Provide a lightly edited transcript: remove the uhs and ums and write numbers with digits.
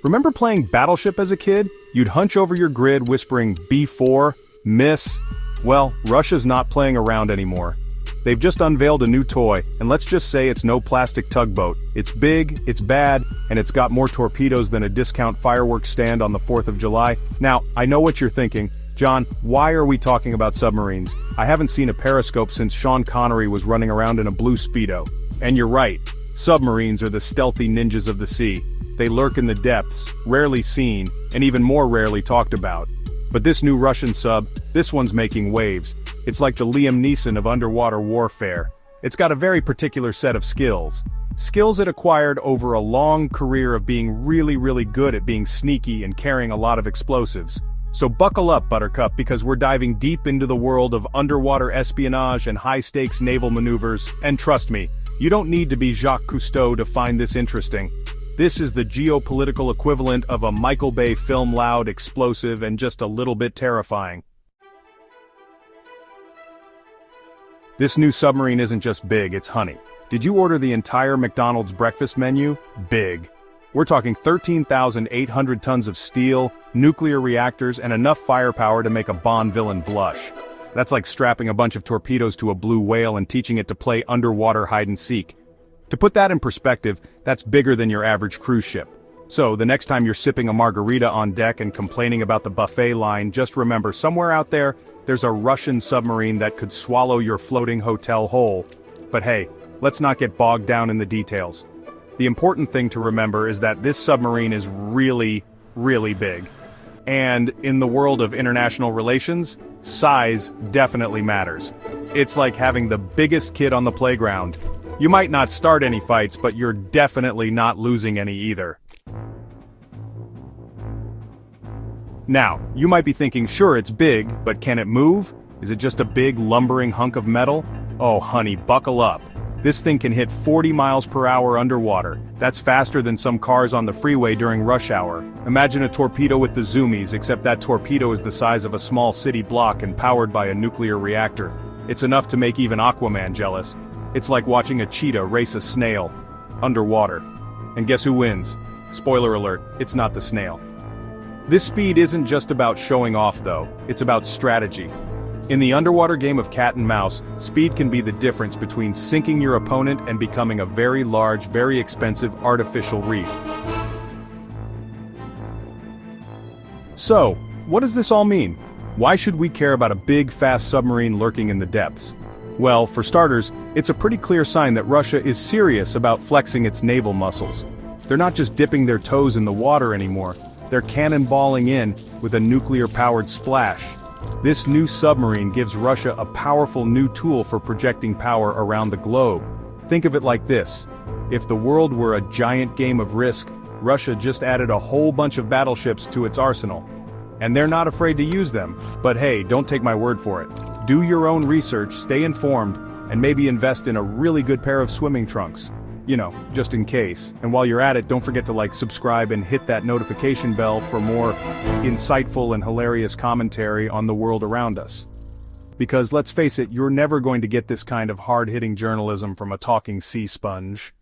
Remember playing Battleship as a kid? You'd hunch over your grid whispering B4, miss. Well, Russia's not playing around anymore. They've just unveiled a new toy, and let's just say it's no plastic tugboat. It's big, it's bad, and it's got more torpedoes than a discount fireworks stand on the 4th of July. Now, I know what you're thinking. John, why are we talking about submarines? I haven't seen a periscope since Sean Connery was running around in a blue Speedo. And you're right. Submarines are the stealthy ninjas of the sea. They lurk in the depths, rarely seen, and even more rarely talked about. But this new Russian sub, this one's making waves. It's like the Liam Neeson of underwater warfare. It's got a very particular set of skills. Skills it acquired over a long career of being really good at being sneaky and carrying a lot of explosives. So buckle up, Buttercup, because we're diving deep into the world of underwater espionage and high-stakes naval maneuvers, and trust me, you don't need to be Jacques Cousteau to find this interesting. This is the geopolitical equivalent of a Michael Bay film, loud, explosive, and just a little bit terrifying. This new submarine isn't just big, it's honey. Did you order the entire McDonald's breakfast menu? Big. We're talking 13,800 tons of steel, nuclear reactors, and enough firepower to make a Bond villain blush. That's like strapping a bunch of torpedoes to a blue whale and teaching it to play underwater hide-and-seek. To put that in perspective, that's bigger than your average cruise ship. So, the next time you're sipping a margarita on deck and complaining about the buffet line, just remember, somewhere out there, there's a Russian submarine that could swallow your floating hotel whole. But hey, let's not get bogged down in the details. The important thing to remember is that this submarine is really big. And in the world of international relations, size definitely matters. It's like having the biggest kid on the playground. You might not start any fights, but you're definitely not losing any either. Now, you might be thinking, sure, it's big, but can it move? Is it just a big, lumbering hunk of metal? Oh, honey, buckle up. This thing can hit 40 miles per hour underwater. That's faster than some cars on the freeway during rush hour. Imagine a torpedo with the zoomies, except that torpedo is the size of a small city block and powered by a nuclear reactor. It's enough to make even Aquaman jealous. It's like watching a cheetah race a snail underwater. And guess who wins? Spoiler alert, it's not the snail. This speed isn't just about showing off though, it's about strategy. In the underwater game of cat and mouse, speed can be the difference between sinking your opponent and becoming a very large, very expensive artificial reef. So, what does this all mean? Why should we care about a big, fast submarine lurking in the depths? Well, for starters, it's a pretty clear sign that Russia is serious about flexing its naval muscles. They're not just dipping their toes in the water anymore, they're cannonballing in with a nuclear-powered splash. This new submarine gives Russia a powerful new tool for projecting power around the globe. Think of it like this. If the world were a giant game of Risk, Russia just added a whole bunch of battleships to its arsenal. And they're not afraid to use them. But hey, don't take my word for it. Do your own research, stay informed, and maybe invest in a really good pair of swimming trunks. You know, just in case. And while you're at it, don't forget to like, subscribe, and hit that notification bell for more insightful and hilarious commentary on the world around us. Because let's face it, you're never going to get this kind of hard-hitting journalism from a talking sea sponge.